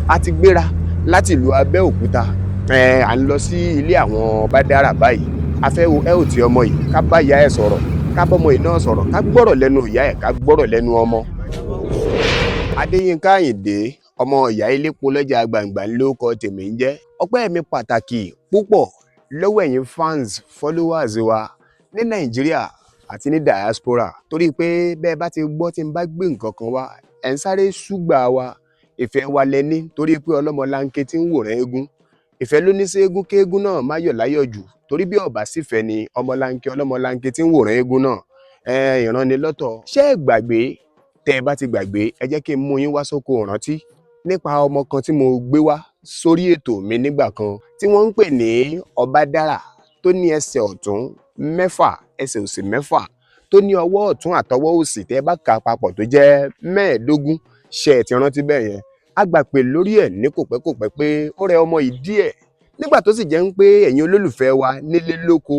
a ti gbéra láti ìlú Abẹ́òkúta à ń lọ sí ilé àwọn Bádárà báyìí. A fẹ́ wo health ọmọ yìí, ká bá ìyá ẹ̀ sọ̀rọ̀, ká bọ́mọ yìí náà sọ̀rọ̀, ká gbọ́rọ̀ lẹ́nu ìyá ẹ̀, ká gbọ́rọ̀ lẹ́nu ọmọ. Adéyínká Àyìndé ọmọ ìyá elépo lọ́jà gbàǹgbà lórúkọ tèmi ń jẹ́. Ọpẹ́ mi pàtàkì púpọ̀ lọ́wọ́ ẹ̀yin fans followers wa ní Nàìjíríà àti ní diaspora, torí pé bẹ́ẹ̀ bá ti gbọ́ tí n bá gbé nǹkan kan wá ẹ̀ ń sáré ṣùgbà wa. Ìfẹ́ wa lẹ́ni torí pé ọlọ́mọlanke tí ń wòran eégún, ìfẹ́ ló ní sí eégún kéégún náà má yọ̀ láyọ̀ jù, torí bí ọba sífẹ́ ni ọlọ́mọlanke tí ń wòran eégún náà ìrànlélọ́tọ̀. Ṣé ẹ gbàgbé? Tẹ́ ẹ bá ti gbàgbé ẹ jẹ́ kí n mú yín wá sóko ìrántí nípa ọmọ kan tí mo gbé wá sórí ètò mi nígbà kan tí wọ́n ń pè ní Ọbádára, tó ní ẹsẹ̀ ọ̀tún 6 ẹsẹ̀ òsì 6, tó ní ọwọ́ ọ̀tún àtọwọ́ òsì tẹ́ ẹ bá kà papọ̀ tó jẹ́ 15. Ṣé ẹ ti rántí bẹ́ẹ̀ yẹn? A gbà pé lórí ẹ̀ ní kò pẹ́ pé ó rẹ ọmọ yìí díẹ̀, nígbà tó sì jẹ́ ń pé ẹ̀yin olólùfẹ́ wa nílé lóko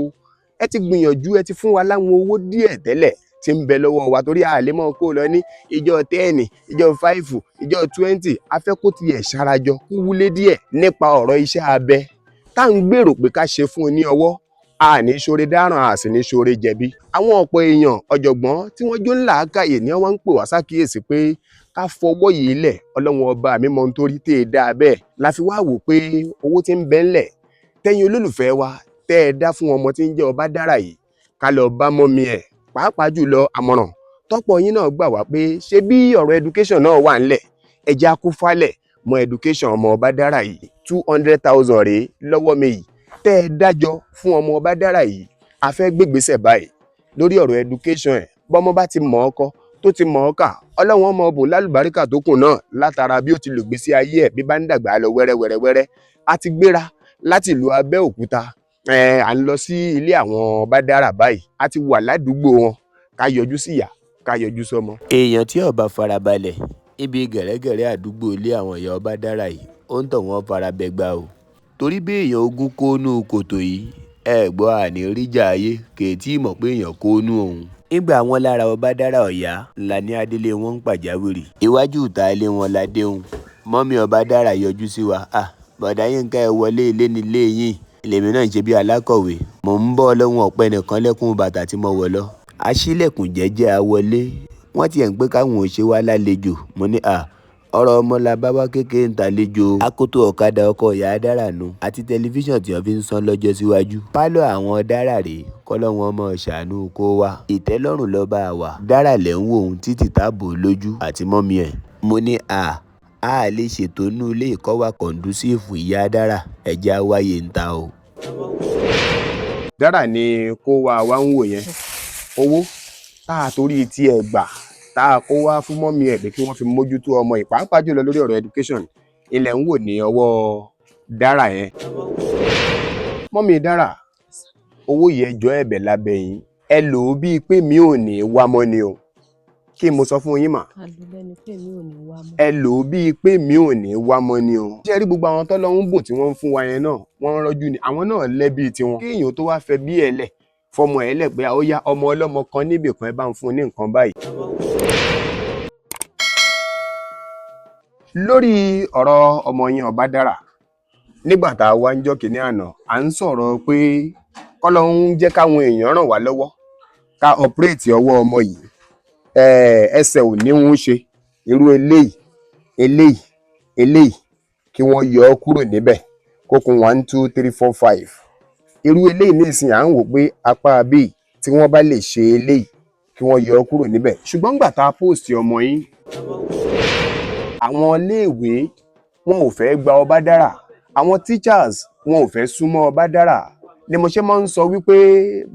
ẹ ti gbìyànjú, ẹ ti fún wa láwọn owó díẹ̀ tẹ́lẹ̀ tí ń bẹ lọ́wọ́ wa, torí àlè mọ́ kó lọ ní ìjọ 10, ìjọ 5, ìjọ 20. A fẹ́ kó tiẹ̀ ṣarajọ kó wúlé díẹ̀ nípa ọ̀rọ̀ iṣẹ́ abẹ tá à ń gbèrò pé ká ṣe fún un ní ọwọ́. A ní ṣoore dáràn, a sì ní ṣoore jẹ̀bi. Àwọn ọ̀pọ̀ èèyàn ọ̀jọ̀gbọ́n tí wọ́n jó ńlá káyè ni wọ́n ń pè wá sákìyèsí pé ká fọwọ́ yìí lẹ̀, Ọlọ́run ọba mi mọ nítorí tẹ́ ẹ dá bẹ́ẹ̀. La fi wá wò pé owó tí ń bẹ ńlẹ̀ tẹ́yin olólùfẹ́ wa tẹ́ ẹ dá fún ọmọ tí ń jẹ́ Ọbádára yìí, ká lọ bá mọ́mí ẹ̀, pàápàá jùlọ àmọ̀ràn tọ́pọ̀ yín náà gbà wá pé ṣé bí ọ̀rọ̀ education náà wà ńlẹ̀, ẹ jẹ́ á kú falẹ̀ mọ́ education ọmọ Ọbádára yìí. 200,000 rèé lọ́wọ́ mi yìí tẹ́ ẹ dájọ́ fún ọmọ Ọbádára yìí. A fẹ́ gbégbésẹ̀ báyìí lórí ọ̀rọ̀ education ẹ̀. Bọ́mọ bá ti mọ̀ ọ́ kọ tó ti mọ̀ ọ́ kà, Ọlọ́run ọmọ ọbùn lálùbáríkà tó kù náà látara bí ó ti lò gbésí ayé ẹ̀ bí bá ń dàgbà lọ wẹ́rẹ́wẹ́rẹ́. A ti gbéra láti ìlú Abẹ́òkúta à ń lọ sí ilé àwọn Bádárà báyìí. A ti wà ládùúgbò wọn, ká yọjú sí ìyá, ká yọjú sọmọ. Èèyàn tí ó bá farabalẹ̀ ibi gẹ̀rẹ́gẹ̀rẹ́ àdúgbò ilé àwọn ìyá Ọbádára yìí, ó ń tọ̀ wọ́n farabẹ́gbà o. Torí bí èèyàn ogún kónú kòtò yìí, ẹ gbọ́ àní ríjà ayé kèétí mọ̀ pé èèyàn kónú òun. Nígbà wọn lára Ọbádára ọ̀yá ńlá ní adélé wọn ń pàjáwìrì. Iwájú ìta ilé wọn la déhùn. Mọ́mí Ọbádára yọjú sí wa. Bọ̀dá Yínká ẹ wọlé ilé nílé yín. Lèmi náà ń ṣe bí alákọ̀wé. Mò ń bọ́ ọlọ́run ọ̀pẹ nìkan lẹ́kùn bàtà tí mo wọ̀ lọ. Aṣílẹ̀kùn jẹ́jẹ́ a wọlé. Wọ́n ti ẹ̀ ń pé káwọn ò ṣe wá lálejò. Mo ní ọ̀rọ̀ ọmọ la bá wá kékeré ń tàlejò. Akoto ọ̀kadà ọkọ̀ ìyá Dára nù àti tẹlifíṣàn tí wọ́n fi ń sán lọ́jọ́ síwájú. Pálọ̀ àwọn Dára rèé kọ́lọ́wọ́n ọmọ ṣàánú kó wá. Ìtẹ́lọ́rùn ló bá wà. Dára lẹ̀ ń wò ohun títí táàbò lójú àti mọ́mí ẹ̀. Mo ní a lè ṣètò inú ilé ìkọ́wà kọ̀ǹdúsífù ìyá Dára, ẹ̀jẹ̀ á wáyé ń ta o. Dára ni kó wa wá ń wò yẹn. Owó tá a torí tí ẹ gbà tá a kó wá fún mọ́mí ẹ̀ pé kí wọ́n fi mójútó ọmọ yìí, pàápàá jùlọ lórí ọ̀rọ̀ education, ilẹ̀ ń wò ní ọwọ́ Dára yẹn. Mọ́mí Dára, owó yìí ẹjọ́ ẹ̀bẹ̀ lábẹ́ yín, ẹ lò ó bíi pé mi ò ní wá mọ́ ni o. Kí mo sọ fún yín mà? Ẹ lò ó bíi pé mi ò ní wá mọ́ ni o. Ṣé rí gbogbo àwọn tọ́lọ́run bùn tí wọ́n ń fún wa yẹn náà, wọ́n ń rọ́jú ni, àwọn náà lẹ́bi tiwọn. Kí èèyàn tó wá fẹ́ bí ẹ lẹ̀ fọmọ ẹ lẹ̀ pé ó yá ọmọ ọlọ́mọ kan níbì kan ẹ bá ń fún un ní nǹkan báyìí. Lórí ọ̀rọ̀ ọmọ yẹn Ọbádára, nígbà tá a wá ń jọ́ kìíní àná, à ń sọ̀rọ̀ pé kọ́lọ́hún jẹ́ káwọn èèyàn ràn wá lọ́wọ́ ká ọ̀pẹ́rẹ́tì ọwọ́ ọmọ yìí. Ẹsẹ̀ ò ní ń ṣe irú eléyìí kí wọ́n yọ ọ́ kúrò níbẹ̀ kókun 1 2 3 4 5. Irú eléyìí nísìnyí à ń wò pé apá bíi tí wọ́n bá lè ṣe eléyìí kí wọ́n yọ ọ́ kúrò níbẹ̀. Ṣùgbọ́n gbà tá a post ọmọ yín, àwọn iléèwé wọn ò fẹ́ gba Ọbádára, àwọn teachers wọn ò fẹ́ súnmọ́ Ọbádára. Ni mo ṣe máa ń sọ wípé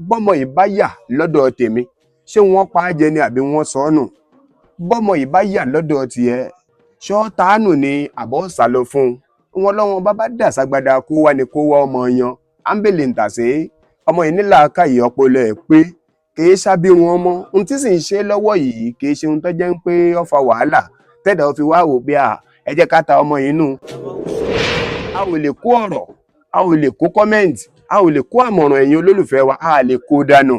bọ́mọ yìí bá yà lọ́dọ̀ tèmi, ṣé wọ́n pa á jẹ ni àbí wọ́n sọ ọ́ nù? Bọ́mọ yìí bá yà lọ́dọ̀ tiẹ̀, ṣọ́ tàánù ni àbọ̀ sálọ fún un. Wọn lọ́wọ́n bá dà ságbádá kó wá ni kó wá ọmọ yan. Ámbèlè ń tàsé ọmọ yìí nílà káyè ọpọlọ ẹ̀ pé kìí ṣàbírun ọmọ. Ohun tí sì ń ṣe lọ́wọ́ yìí kìí ṣe ohun tó jẹ́ pé ó fa wàhálà tẹ́dà ó fi wá wò pé ẹ jẹ́ ká ta ọmọ yìí nù. A ò lè kó ọ̀rọ̀, a ò lè kó comment, a ò lè kó àmọ̀ràn ẹ̀yin olólùfẹ́ wa, a lè kó dànù.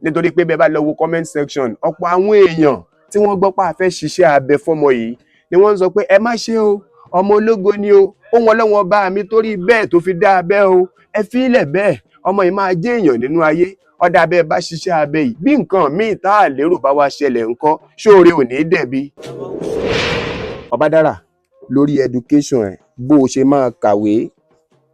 Nítorí pé bẹ́ẹ̀ bá lọ wo comment section, ọ̀pọ̀ àwọn èèyàn tí wọ́n gbọ́ pé a fẹ́ ṣiṣẹ́ abẹ fọ́mọ yìí ni wọ́n ń sọ pé ẹ má ṣe o, ọmọ ológo ni o ohun ọlọ́wọ́n bá mi torí bẹ́ẹ̀ tó fi dá abẹ́ o ẹ fi ilẹ̀ bẹ́ẹ̀ ọmọ yìí máa jẹ́ èèyàn nínú ayé ọ̀dà abẹ́ bá ṣiṣẹ́ abẹ yìí bí nǹkan míì tá a lérò bá wá ṣẹlẹ̀ ńkọ́ ṣóore ò ní dẹ̀bi. Ọbádára lórí education ẹ bó o ṣe máa kàwé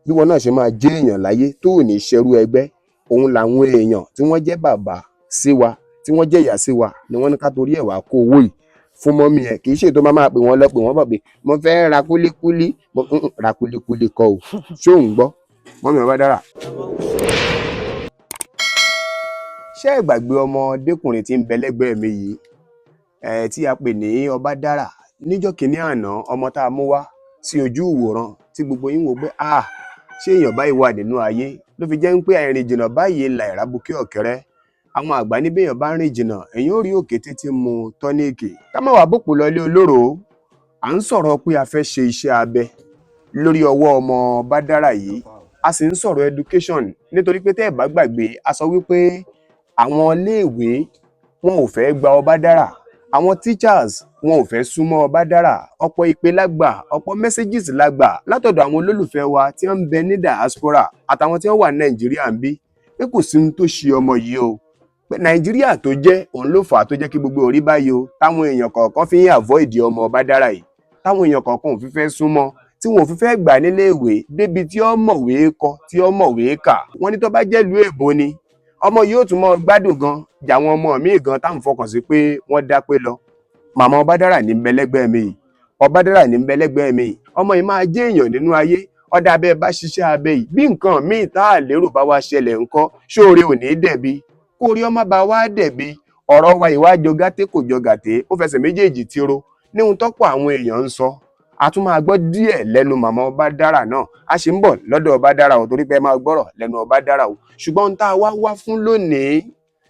bí wọn náà ṣe máa jẹ́ èèyàn láyé tó ò ní ṣerú ẹgbẹ́ òun làwọn èèyàn tí wọ́n jẹ́ bàbá sí wa tí wọ́n jẹ́ ìyá sí wa ni wọ́n ní ká torí ẹ̀ wá kó owó yìí fún mọ́mí ẹ̀ kì í ṣe tó máa pè wọ́n lọ pé wọ́n bọ̀ pé mo fẹ́ ra kúlíkúlí ra kúlíkúlí kọ́ o ṣé òun gbọ́ mọ́mí Ọbádára. ṣé ẹ gbàgbé ọmọdékùnrin tí ń bẹ lẹ́gbẹ̀ẹ́ mi yìí tí a pè ní Ọbádára níjọ́ kìíní àná ọmọ tá a mú wá sí ojú ìwòran tí gbogbo yín wò pé ṣé èèyàn báyìí wà nínú ayé ló fi jẹ́ pé àìrìn jìnnà báyìí la ìrábùkẹ́ ọ̀kẹ́rẹ́ àwọn àgbà níbẹ̀ èèyàn bá rìn jìnnà èèyàn ò rí òkété tí mu tọ́níìkì ká má wàá bòpò lọlé olóró à ń sọ̀rọ̀ pé a fẹ́ ṣe iṣẹ́ abẹ lórí ọwọ́ ọmọ Ọbádára yìí a sì ń sọ̀rọ̀ education nítorí pé tẹ́ ẹ̀ bá gbàgbé a sọ wípé àwọn iléèwé wọn ò fẹ́ gba Ọbádára àwọn teachers wọn ò fẹ́ súnmọ́ Ọbádára ọ̀pọ̀ ìpè lágbà ọ̀pọ̀ messages lágbà látọ̀dọ̀ àwọn olólùfẹ́ wa tí wọ́n ń bẹ ní diaspora àtàwọn tí wọ́n wà ní Nàìjíríà ń bí pé kò sí ohun tó ṣe ọmọ yìí o pé Nàìjíríà tó jẹ́ òun ló fà á tó jẹ́ kí gbogbo orí báyìí o táwọn èèyàn kọ̀ọ̀kan fi ń avoid ọmọ Ọbádára yìí táwọn èèyàn kọ̀ọ̀kan ò fi fẹ́ súnmọ́ tí wọn ò fi fẹ́ gbà nílé ìwé débi tí ó mọ̀wé kọ tí ó mọ̀wé kà wọ́n ní tó bá jẹ́ ìlú èbó ni ọmọ yóò tún mọ gbádùn gan jà àwọn ọmọ míì gan táwọn fọkàn sí pé wọ́n dá pé lọ màmá Ọbádára ní bẹlẹ́gbẹ́ mi Ọbádára ní bẹlẹ́gbẹ́ mi ọmọ yìí máa jẹ́ èèyàn nínú ayé ọ̀dà abẹ́ bá ṣiṣẹ́ abẹ yìí bí nǹkan míì tá a lérò bá wá ṣẹlẹ̀ ńkọ́ ṣóore ò ní dẹ̀bi kó rí ọmọ bá wá dẹ̀bi ọ̀rọ̀ wa ìwà jọ gàté kò jọ gàté ó fẹsẹ̀ méjèèjì tiro ní ohun tọ́pọ̀ àwọn èèyàn ń sọ a tún máa gbọ́ díẹ̀ lẹ́nu màmá Ọbádára náà a sì ń bọ̀ lọ́dọ̀ Ọbádára ò torí pé ẹ máa gbọ́rọ̀ lẹ́nu Ọbádára ò ṣùgbọ́n ohun tá a wá fún lónìí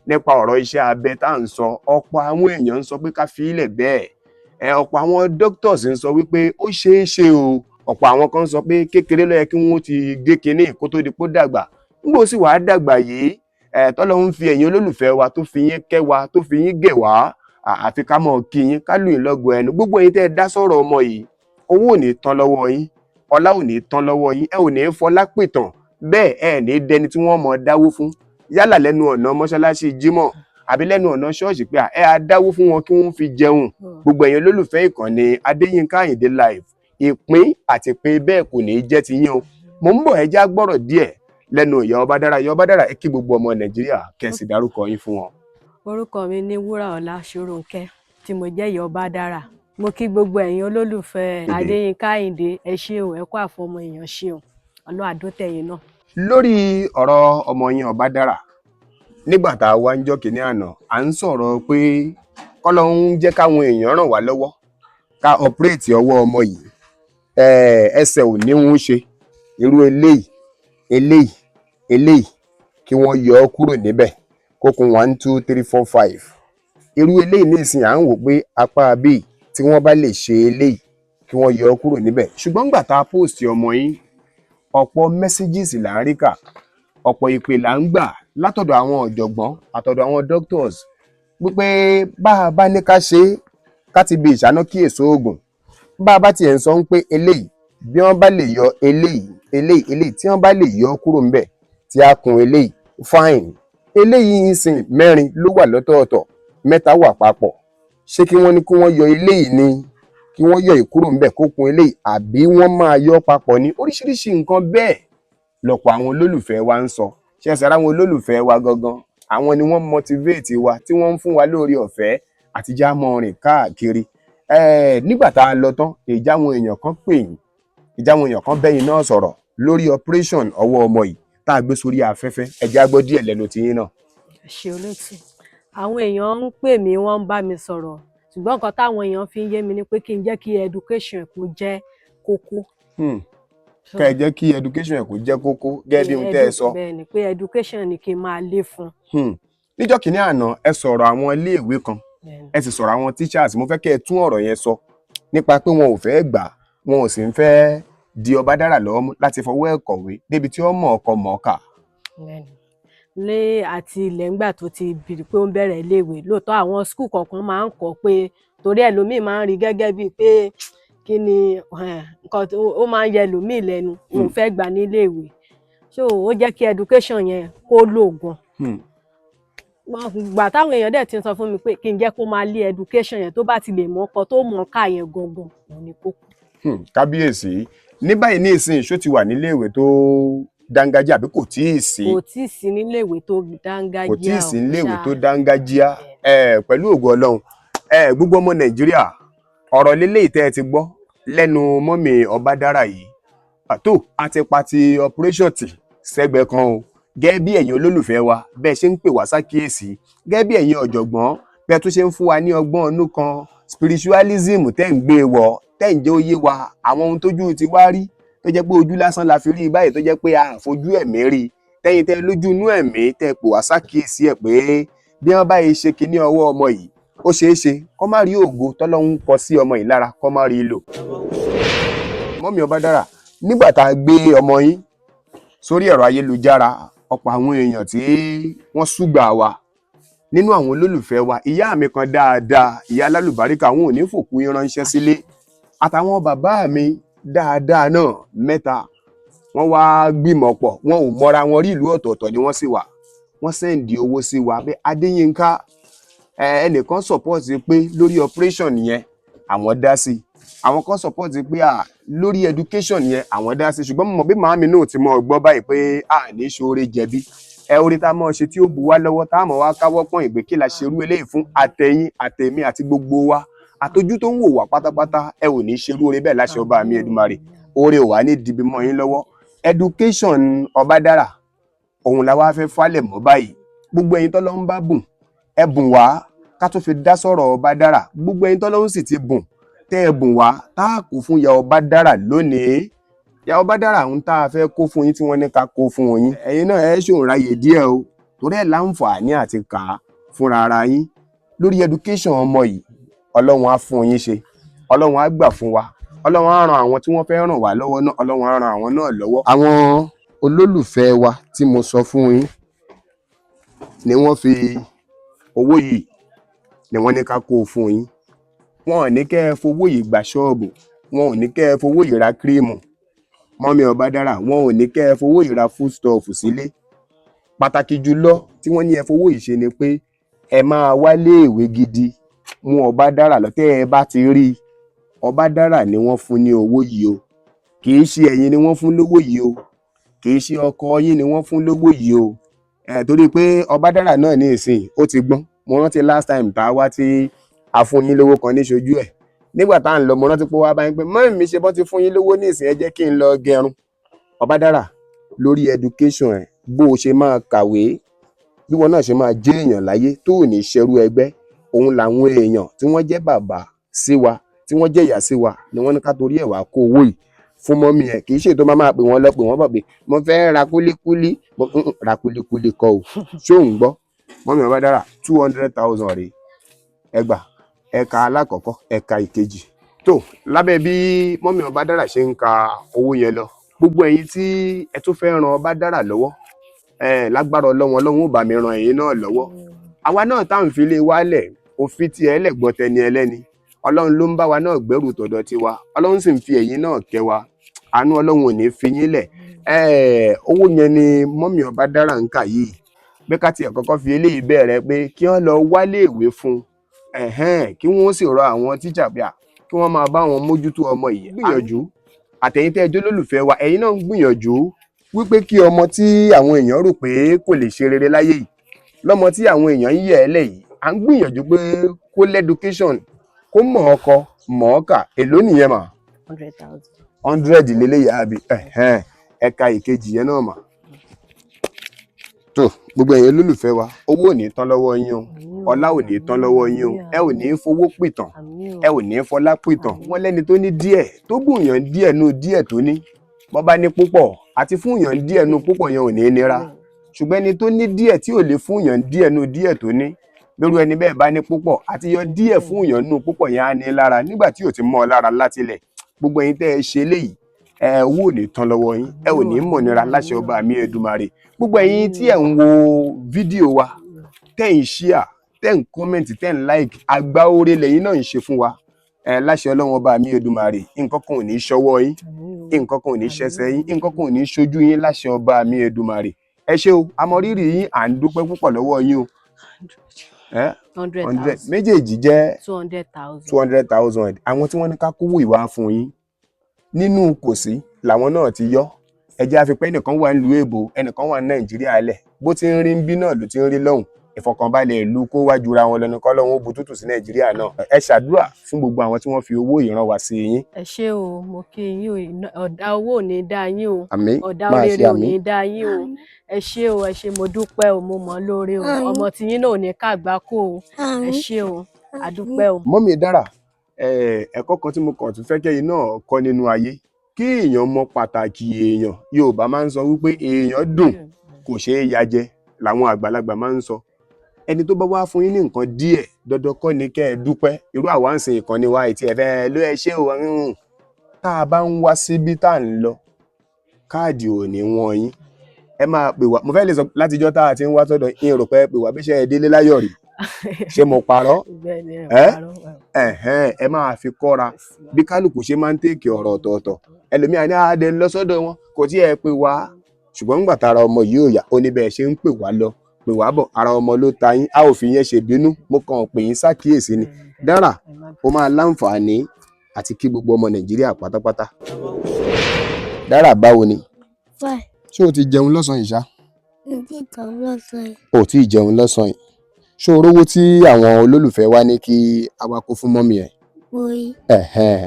nípa ọ̀rọ̀ iṣẹ́ abẹ tá à ń sọ ọ̀pọ̀ àwọn èèyàn ń sọ pé ká fi ilẹ̀ bẹ́ẹ̀ ọ̀pọ̀ àwọn doctors ń sọ wípé ó ṣeé ṣe o ọ̀pọ̀ àwọn kan sọ pé kékeré ló yẹ kí wọ́n ti gé kinní kó tó di pé ó dàgbà nígbà ó sì wàá dàgbà yìí tọ́lọ́run fi ẹ̀yin olólùfẹ́ wa tó fi yín kẹ́ wa tó fi yín gẹ̀ wá àfi ká mọ̀ kí yín ká lù yín lọ́gọ ẹnu gbogbo yín tẹ́ ẹ dá sọ̀rọ̀ ọmọ yìí owó ò ní tán lọ́wọ́ yín ọlá ò ní tán lọ́wọ́ yín ẹ ò ní fọlá pìtàn bẹ́ẹ̀ ẹ ní dẹni tí wọ́n mọ̀ dáwó fún yálà lẹ́nu ọ̀nà mọ́ṣáláṣí jímọ̀ àbí lẹ́nu ọ̀nà ṣọ́ọ̀ṣì pé ẹ á dáwó fún wọn kí wọ́n fi jẹun gbogbo ẹ̀yin olólùfẹ́ ìkànnì Adéyínká Àyìndé live ìpín àti pé bẹ́ẹ̀ kò ní jẹ́ ti yín o mò ń bọ̀ ẹ já gbọ́rọ̀ díẹ̀ lẹ́nu ìyá Ọbádára ẹ kí gbogbo ọmọ Nàìjíríà kẹ́sì dárúkọ yín fún wọn. Orúkọ mi ní Wúràọlá Ṣórónkẹ́ tí mo jẹ́ ìyá Ọbádára mo kí gbogbo ẹ̀yin olólùfẹ́ Adéyínká Àyìndé ẹ ṣeun ẹ kú àfọmọ èèyàn ṣeun Ọlọ́run àdótẹ̀yìn náà. lórí ọ̀rọ̀ ọmọ yín Ọbádára nígbà tá a wá ń jọ́ kínní àná à ń sọ̀rọ̀ pé kọ́lọ́hún jẹ́ káwọn èèyàn ràn wá lọ́wọ́ ká ọ̀pẹ́rẹ́tì ọwọ́ ọmọ yìí ẹsẹ̀ ò ní wọ́n ṣe irú eléyìí kí wọ́n yọ ọ́ kúrò níbẹ̀ kókun 1 2 3 4 5 irú eléyìí nísìnyí à ń wò pé apá bíi tí wọ́n bá lè ṣe eléyìí kí wọ́n yọ ọ́ kúrò níbẹ̀ ṣùgbọ́n nígbà tá a post ọmọ yín ọ̀pọ̀ messages là ń rí kà ọ̀pọ̀ ìpè là ń gbà látọ̀dọ̀ àwọn ọ̀jọ̀gbọ́n àtọ̀dọ̀ àwọn doctors wípé bá a bá ní ká ṣe é ká ti bi ìṣáná kí èso oògùn bá a bá tiẹ̀ ń sọ pé eléyìí bí wọ́n bá lè yọ eléyìí tí wọ́n bá lè yọ kúrò ńbẹ̀ tí a kun eléyìí fine eléyìí ń sìn mẹ́rin ló wà lọ́tọ̀ọ̀tọ̀ mẹ́ta wà papọ̀ ṣé kí wọ́n ní kí wọ́n yọ eléyìí ni kí wọ́n yọ ìkúrò ńbẹ̀ kó kun eléyìí àbí wọ́n máa yọ papọ̀ ní oríṣiríṣi nǹkan bẹ́ẹ̀ lọ́pọ̀ àwọn olólùfẹ́ wa ń sọ ṣe ẹsẹ̀ ara àwọn olólùfẹ́ wa gangan àwọn ni wọ́n motivate wa tí wọ́n ń fún wa lórí ọ̀fẹ́ àti já mọ́ rìn káàkiri nígbà tá a lọ tán ìjáwọn èèyàn kan pè yín ìjáwọn èèyàn kan bẹ́yìn náà sọ̀rọ̀ lórí operation ọwọ́ ọmọ yìí tá a gbé sórí afẹ́fẹ́ ẹ̀já gbọ́ díẹ̀ lẹ́nu tiyín náà. ṣe olóòtú àwọn èèyàn ń pè mí wọ́n ń bá mi sọ̀rọ̀ ṣùgbọ́n nǹkan táwọn èèyàn fi ń yé mi ni pé kí n jẹ́ kí education kó jẹ́ kókó. ká ẹ jẹ́ kí education kó jẹ́ kókó gẹ́gẹ́ bí ohun tẹ́ ẹ sọ. bẹ́ẹ̀ ni pé education ni kí n máa lé fún. níjọ́ kìíní àná ẹ sọ̀rọ̀ àwọn iléèwé kan ẹ sì sọ̀rọ̀ àwọn teachers mo fẹ́ kẹ́ ẹ tún ọ̀rọ̀ yẹn sọ nípa pé wọn ò fẹ́ gbà wọn ò sì ń fẹ́ di Ọbádára lọ́wọ́ láti fọwọ́ ẹ̀ kọ̀wé débi tí ó mọ̀ ọkọ̀ mọ̀ọ́kà. lé àti ilẹ̀ ńgbà tó ti bìrì pé ó ń bẹ̀rẹ̀ iléèwé lóòótọ́ àwọn skul kọ̀ọ̀kan máa ń kọ́ pé torí ẹlòmíì máa ń rí gẹ́gẹ́ bíi pé kí ni nǹkan ó máa ń yẹ lòmíì lẹ́nu òun fẹ́ gbà nílé ìwé so ó jẹ́ kí education yẹn kó lò gan. Gbà táwọn èèyàn dẹ̀ ti ń sọ fún mi pé kí n jẹ́ kó máa lé education yẹn tó bá ti lè mọ̀ ọkọ tó mọ̀ ká yẹn gangan òun ni kókó. Kábíyèsí ní báyìí ní ìsìn ṣó ti wà nílé ìwé tó dángájíá àbí kò tíì sí? Kò tíì sí nílé ìwé tó dángájíá. Kò tíì sí nílé ìwé tó dángájíá. Pẹ̀lú ògo Ọlọ́run gbogbo ọmọ Nàìjíríà ọ̀rọ̀ lélẹ́yìí tẹ́ ẹ ti gbọ́ lẹ́nu mọ́mì Ọbádára yìí àtò àti pati operation tì sẹ́gbẹ̀ẹ́ kan o gẹ́gẹ́ bí ẹ̀yin olólùfẹ́ wa bẹ́ẹ̀ ṣe ń pè wá sákíyèsí gẹ́gẹ́ bí ẹ̀yin ọ̀jọ̀gbọ́n bẹ́ẹ̀ tó ṣe ń fún wa ní ọgbọ́n ọnú kan spiritualism tẹ́ ń gbé wọ̀ tẹ́ ń jẹ́ ó yé wa àwọn ohun tójú ti wá rí tó jẹ́ pé ojú lásán la fi rí báyìí tó jẹ́ pé a fojú ẹ̀mí rí tẹ́yin tẹ́ lójú inú ẹ̀mí tẹ́ pè wá sákíyèsí ẹ̀ pé bí wọ́n báyìí ṣe kinní ọwọ́ ọmọ yìí ó ṣeé ṣe kó má rí ògo tọ́lọ́hun kọ sí ọmọ yìí lára kó má rí lò. mọ́mì Ọbádára nígbà tá a gbé ọmọ yín sórí ẹ̀rọ ayélujára ọ̀pọ̀ àwọn èèyàn tí wọ́n súgbà wa nínú àwọn olólùfẹ́ wa ìyá mi kan dáadáa ìyá alálùbáríkà wọn ò ní fòkú yín ránṣẹ́ sílé àtàwọn bàbá mi dáadáa náà mẹ́ta wọ́n wá gbìmọ̀ pọ̀ wọn ò mọra wọn rí ìlú ọ̀tọ̀ọ̀tọ̀ ni wọ́n sì wà wọ́n sẹ́ǹdì owó sí wa pé Adéyínká ẹnìkan support pé lórí operation yẹn àwọn dá sí àwọn kan support pé lórí education yẹn àwọn dá sí ṣùgbọ́n mo mọ̀ bí màámi náà ti mọ̀ gbọ́ báyìí pé ní ṣoore jẹ̀bi orí tá a mọ̀ ṣe tí ó bu wá lọ́wọ́ tá a mọ̀ wá káwọ́ pọ́n ìgbé kí la ṣerú eléyìí fún àtẹ̀yìn àtẹ̀mí àti gbogbo wa àtọ́jú tó ń wò wá pátápátá ò ní ṣerú oore bẹ́ẹ̀ láṣẹ ọba mi Èdùmàrè oore ò wá ní dìbì mọ́ yín lọ́wọ́ education Ọbádára òun la wá fẹ́ falẹ̀ mọ́ báyìí gbogbo ẹ̀yin tọ́lọ́run bá bùn ẹ bùn wá ká tó fi dá sọ̀rọ̀ Ọbádára gbogbo ẹ̀yin tọ́lọ́run sì ti bùn tẹ́ ẹ bùn wá tá a kó fún ìyá Ọbádára lónìí ìyá Ọbádára ń tá a fẹ́ kó fún yín tí wọ́n ní ká kó fún yín ẹ̀yin náà ẹ ṣòun ráyè díẹ̀ o torí ẹ̀ láǹfààní àti kà á fúnra ara yín lórí education ọmọ yìí Ọlọ́run á fún yín ṣe Ọlọ́run á gbà fún wa Ọlọ́run á ran àwọn tí wọ́n fẹ́ ràn wá lọ́wọ́ náà Ọlọ́run á ran àwọn náà lọ́wọ́. àwọn olólùfẹ́ wa tí mo sọ fún yín ni wọ́n fi owó yìí ni wọ́n ní ká kó fún yín wọn ò ní kẹ́ ẹ fowó yìí gba ṣọ́ọ̀bù wọn ò ní kẹ́ ẹ fowó yìí ra kírímù mọ́mì Ọbádára wọn ò ní kẹ́ ẹ fowó yìí ra foodstuff sílé pàtàkì jùlọ tí wọ́n ní ẹ fowó yìí ṣe ni pé ẹ máa wálé ìwé gidi mú Ọbádára lọ tẹ́ ẹ bá ti rí Ọbádára ni wọ́n fún ní owó yìí o kì í ṣe ẹ̀yin ni wọ́n fún lówó yìí o kì í ṣe ọkọ yín ni wọ́n fún lówó yìí o torí pé Ọbádára náà ní ìsìn ó ti gbọ́n mo rántí last time tá a wá tí a fún yín lówó kan níṣojú ẹ̀ nígbà tá à ń lọ mo rántí pé wá bá yín pé mọ́mì mi ṣe bọ́ ti fún yín lówó ní ìsìn ẹ jẹ́ kí n lọ gẹrun Ọbádára lórí education ẹ̀ bó o ṣe máa kàwé bí wọn náà ṣe máa jẹ́ èèyàn láyé tó ò ní ṣerú ẹgbẹ́ òun làwọn èèyàn tí wọ́n jẹ́ bàbá sí wa tí wọ́n jẹ́ ìyá sí wa ni wọ́n ní ká torí ẹ̀ wá kó owó yìí fún mọ́mì ẹ̀ kì í ṣe tó máa pè wọ́n lọ pè wọ́n bọ̀ pé mo fẹ́ ra kúlíkúlí ra kúlíkúlí kọ́ o ṣó ń gbọ́ mọ́mì Ọbádára 200,000 rèé ẹgbà ẹ̀ka alákọ̀ọ́kọ́ ẹ̀ka ìkejì tó lábẹ́ bí mọ́mì Ọbádára ṣe ń ka owó yẹn lọ gbogbo ẹ̀yin tí ẹ tún fẹ́ ran Ọbádára lọ́wọ́ lágbára Ọlọ́run ó bá mi ran ẹ̀yin náà lọ́wọ́ àwa náà tá à ń fi lé wálẹ̀ òfin tí ẹ lẹ́gbọ́ tẹni ẹlẹ́ni Ọlọ́run ló ń bá wa náà gbẹ́rù tọ̀dọ̀ tiwa Ọlọ́run sì ń fi ẹ̀yin náà kẹ́ wa àánú Ọlọ́run ò ní fi yín lẹ̀ owó yẹn ni mọ́mì Ọbádára ń kà yìí bí ká tiẹ̀ kọ́kọ́ fi eléyìí bẹ̀rẹ̀ pé kí wọ́n lọ wálé ìwé fún kí wọ́n sì rọ àwọn tíjà bíà kí wọ́n máa bá wọn mójútó ọmọ yìí gbìyànjú àtẹ̀yin tẹ́ ẹ jẹ́ olólùfẹ́ wa ẹ̀yin náà ń gbìyànjú wípé kí ọmọ tí àwọn èèyàn rò pé kò lè ṣe rere láyé yìí lọ́mọ tí àwọn èèyàn ń yẹ̀ ẹ́ lẹ̀ yìí à ń gbìyànjú pé kó lẹ́dúkéṣọ̀n kó mọ̀ ọkọ mọ̀ ọ́kà èló nìyẹn mà 100 lélẹ́yà àbí ẹ̀ka ìkejì yẹn náà mà tó gbogbo ẹ̀yin olólùfẹ́ wa owó ò ní tán lọ́wọ́ yín o ọlá ò ní tán lọ́wọ́ yín o ẹ ò ní fowó pìtàn ẹ ò ní fọlá pìtàn wọ́n lẹ́ni tó ní díẹ̀ tó bùyàn díẹ̀ nú díẹ̀ tó ní bọ́ bá ní púpọ̀ àti fún yàn díẹ̀ nú púpọ̀ yẹn ò ní nira ṣùgbọ́n ẹni tó ní díẹ̀ tí ò lè fún yàn díẹ̀ nú díẹ̀ tó ní lórí ẹni bẹ́ẹ̀ bá ní púpọ̀ àti yọ díẹ̀ fún yàn nú púpọ̀ yẹn á ní lára nígbà tí ò ti mọ́ ọ lára látilẹ̀ gbogbo ẹ̀yin tẹ́ ẹ ṣe léyìí owó ò ní tán lọ́wọ́ yín ẹ ò ní mọ̀ nira láṣẹ ọba mi Èdùmàrè gbogbo ẹ̀yin tí ẹ ń wo fídíò wa tẹ́ ń ṣíà tẹ́ ń kọ́mẹ̀ntì tẹ́ ń láìkì àgbà oore lẹ́yìn náà ń ṣe fún wa láṣẹ Ọlọ́run ọba mi Èdùmàrè nǹkan kan ò ní ṣọwọ́ yín, nǹkan kan ò ní ṣẹsẹ̀ yín, nǹkan kan ò ní ṣojú yín láṣẹ ọba mi Èdùmàrè. Ẹ ṣé o, a mọ rírì yín, à ń dúpẹ́ púpọ̀ lọ́wọ́ yín o. 100 méjèèjì jẹ́ 200,000. Àwọn tí wọ́n ní ká kówó ìwà fún yín nínú kòsí làwọn náà ti yọ. Ẹ jẹ́ àfipẹ́ ẹnìkan wà nílùú èbó, ẹnìkan wà ní Nàìjíríà lẹ̀, bó ti ń rí ń bí náà ló ti ń rí lọ́hùn. Ìfọ̀kànbalẹ̀ ìlú kó wá jura wọn lọ ní k'Ọlọ́run ó bu tútù sí Nàìjíríà náà. Ẹ ṣàdúrà fún gbogbo àwọn tí wọ́n fi owó ìran wá sí yín. Ẹ ṣé o, mo kí yín o, ọ̀dà owó ò ní dá yín o, Àmín. ọ̀dà oréré ò ní dá yín o. Ẹ ṣé o, ẹ ṣé, mo dúpẹ́ o, mo mọ̀ lóore o, ọmọ tí yín náà ò ní kàgbákò o. Ẹ ṣé o, a dúpẹ́ o. Mọ́mì Dára, ẹ̀kọ́ kan tí mo kàn tún fẹ́ kẹ́yìn náà kọ́ nínú ayé, kí èèyàn mọ pàtàkì èèyàn. Yorùbá máa ń sọ wípé èèyàn dùn kò ṣeé yajẹ, làwọn àgbàlagbà máa ń sọ. Ẹni tó bá wá fún yín ní nǹkan díẹ̀, dandan kọ́ ni kẹ́ ẹ dúpẹ́. Irú àwa ń sin ìkànnì wa ìtì ẹ̀fẹ́ ló ẹ ṣé o. Tá a bá ń wá síbi tá à ń lọ, káàdì ò ní wọ́n yín. Ẹ máa pè wá, mo fẹ́ lè sọ látijọ́ tá a ti ń wá sọ́dọ̀ yín, rò pé ẹ pè wá bí ṣe ẹ délé láyọ̀ rí. Ṣé mo parọ́? Ẹ máa fi kọ́ra bí kálukú ṣe máa ń tèkì ọ̀rọ̀ ọ̀tọ̀ọ̀tọ̀. Ẹlòmíà ní àádẹ lọ sọ́dọ̀ wọn kò tí ẹ pè wá, ṣùgbọ́n nígbà tára ọmọ yìí ò yá, ó ní bẹ́ẹ̀ ṣe ń pè wá lọ pè wá bọ̀, ara ọmọ ló ta yín, a ò fi yẹn ṣe bínú, mo kàn pè yín ṣàkíyèsí ni. Dára, ó máa láǹfààní àti kí gbogbo ọmọ Nàìjíríà pátápátá. Dára, báwo ni? Ṣé o ti jẹun lọ́sàn-án yìí ṣá? O tí ì jẹun lọ́sàn-án yìí. Ṣé o rówó tí àwọn olólùfẹ́ wa ní kí a wá kó fún mọ́mì ẹ̀?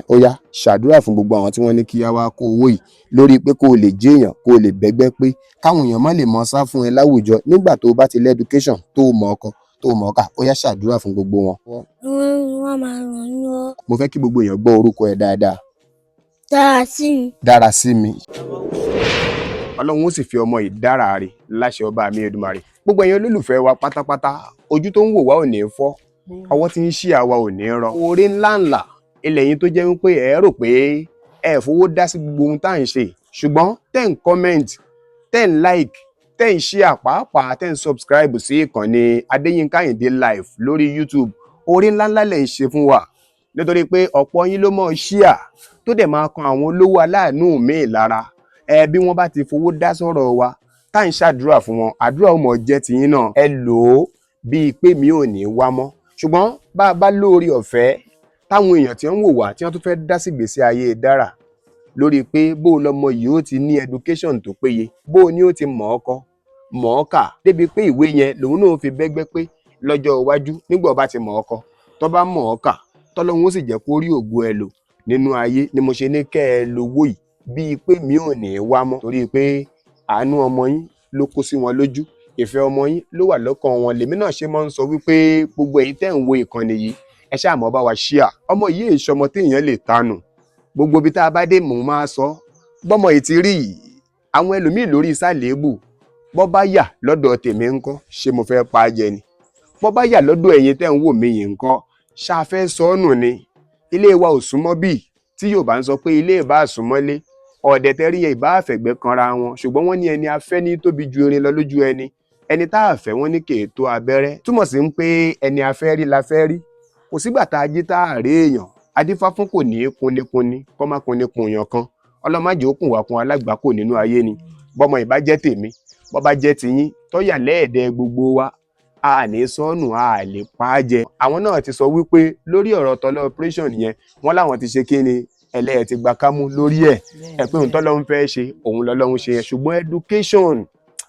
Ó yá, ṣàdúrà fún gbogbo àwọn tí wọ́n ní kí a wá kó owó yìí lórí pé kó o lè jẹ́ èèyàn, kó o lè bẹ́gbẹ́ pé káwọn èèyàn má lè mọ sá fún ẹ láwùjọ nígbà tó o bá ti lẹ́dúkéṣàn tó o mọ ọkọ tó o mọ ọkà. Ó yá, ṣàdúrà fún gbogbo wọn. Wọ́n máa ràn yín lọ́wọ́. Mo fẹ́ kí gbogbo èèyàn gbọ́ orúkọ ẹ dáadáa. Dára sí mi. Dára sí mi. Ọlọ́run ó sì fi ọmọ yìí dára rè láṣẹ ọba mi Èdùmàrè. Gbogbo ẹ̀yin olólùfẹ́ wa pátápátá, ojú tó ń wò wá ò ní fọ́, ọwọ́ tí ń ṣí àwa ò ní rọ. Oore ńláńlá ilẹ̀ yín tó jẹ́ wípé ẹ rò pé ẹ fowó dá sí gbogbo ohun tá à ń ṣe, ṣùgbọ́n tẹ́ ń comment, tẹ́ ń like, tẹ́ ń share, pàápàá tẹ́ ń subscribe sí ìkànnì Adéyínká Àyìndé live lórí YouTube. Oore ńláńlá lẹ̀ ń ṣe fún wa nítorí pé ọ̀pọ̀ yín ló mọ̀ share tó dẹ̀ máa kan àwọn olówó aláàánú míì lára. Bí wọ́n bá ti fowó dá sọ̀rọ̀ wa tá ń ṣàdúrà fún wọn, àdúrà ó mọ̀ jẹ́ tiyín náà. Ẹ lò ó bíi pé mi ò ní wá mọ́. Ṣùgbọ́n bá a bá lórí ọ̀fẹ́ táwọn èèyàn tí wọ́n wò wá tí wọ́n tún fẹ́ dá sí ìgbésí ayé Dára lórí pé bó lọmọ yìí ó ti ní education tó péye, bó ni ó ti mọ̀ ọ́ kọ mọ̀ ọ́ kà débi pé ìwé yẹn lòun náà fi bẹ́gbẹ́ pé lọ́jọ́ iwájú nígbà bá ti mọ̀ ọ́ kọ tó bá mọ̀ ọ́ kà tọ́lọ́hun ó sì jẹ́ kó rí ògo ẹ lò nínú ayé. Ni mo ṣe ní kẹ́ ẹ lówó yìí bíi pé mi ò ní wá mọ́, torí pé àánú ọmọ yín ló kó sí wọn lójú, ìfẹ́ ọmọ yín ló wà lọ́kàn wọn. Lèmi náà ṣe máa ń sọ wípé gbogbo ẹ̀yin tẹ́ ń wo ìkànnì yìí, ẹ ṣáà mọ́ bá wa share. Ọmọ yìí èso ọmọ téèyàn lè tanù, gbogbo ibi tá a bá dé mò ń máa sọ bọ́mọ yìí ti rí yìí. Àwọn ẹlòmíì lórí ìsàlẹ̀bù bọ́ bá yà lọ́dọ̀ tèmi ńkọ́, ṣé mo fẹ́ pa á jẹ ni? Bọ́ bá yà lọ́dọ̀ ẹ̀yin tẹ́ ń wò mí yìí ńkọ́, ṣáà fẹ́ sọ ọ́ nù ni? Ilé wa ò súnmọ́ bíi tí Yorùbá ń sọ pé ilé ìbá súnmọ́lé, ọ̀dẹ̀ tẹ́rí yẹn ìbá àfẹ̀gbẹ́ kanra wọn, ṣùgbọ́n wọ́n ní ẹni afẹ́ ní tóbi ju erin lọ lójú ẹni, ẹni tá a fẹ́ wọ́n ní kèétó abẹ́rẹ́. Túmọ̀ sí pé ẹni afẹ́ rí la fẹ́ rí. Kò sígbà tá a jí tá a rí èèyàn, adífá fún kò ní kunnikunni kọ́ má kunnikun èèyàn kan. Ọlọ́màjẹ́ ó kùn wá kun alágbàkò nínú ayé ni. Bọ́mọ ìbá jẹ́ tèmi, bọ́ bá jẹ́ tiyín, tọ́yà lẹ́ẹ̀dẹ́ gbogbo wa, a ní sọ́nù, a lè pa á jẹ. Àwọn náà ti sọ wípé lórí ọ̀rọ̀ tọ́lọ́ operation yẹn, wọ́n láwọn ti ṣe kíni, ẹlẹ́ẹ̀ ti gba kámú lórí ẹ̀ pé òun tọ́lọ́run fẹ́ ṣe òun lọ́lọ́run ṣe yẹn. Ṣùgbọ́n education,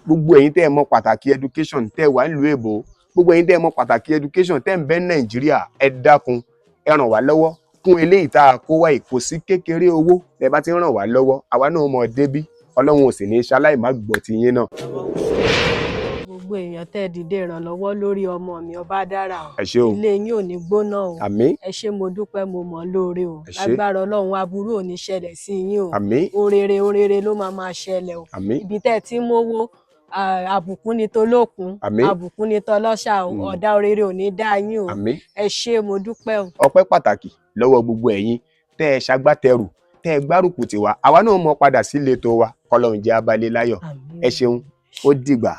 gbogbo ẹ̀yin tẹ́ ẹ mọ̀ pàtàkì education tẹ́ wà nílùú èbó, gbogbo ẹ̀yin tẹ́ ẹ mọ̀ pàtàkì education tẹ́ ń bẹ Nàìjíríà, ẹ dákun ẹ ràn wá lọ́wọ́ kún eléyìí tá a kó wá kò sí kékeré owó. Ẹ bá ti ràn wá lọ́wọ́, àwa náà mọ̀ débí, Ọlọ́run ò sì ní ṣaláì má gbọ́ ti yín náà. Gbogbo èèyàn tẹ́ dìde ìrànlọ́wọ́ lórí ọmọ mi Ọbádára o. Ẹ ṣé o. Ilé yín ò ní gbóná o. Àmín. Ẹ ṣé, mo dúpẹ́, mo mọ̀ lóore o. Ẹ ṣé. Lágbára Ọlọ́run aburú ò ní ṣẹlẹ̀ sí yín o. Àmín. Orere ló máa ṣẹlẹ̀ o. Àmín. Ibi tẹ́ ẹ ti ń mówó, àbùkún ni tolókun, Àmín. àbùkún ni tọlọ́ṣà o. Ọ̀dà orere ò ní dá yín o. Àmín. Ẹ ṣé, mo dúpẹ́ o. Ọpẹ́ pàtàkì lọ́wọ́ gbogbo ẹ̀yin tẹ́ ẹ ṣagbátẹrù, tẹ́ ẹ gbárùkù tiwa, àwa náà mọ̀ padà sílé tó wa, k'Ọlọ́run jẹ́ abalẹ̀ láyọ̀. Ẹ ṣeun, ó dìgbà.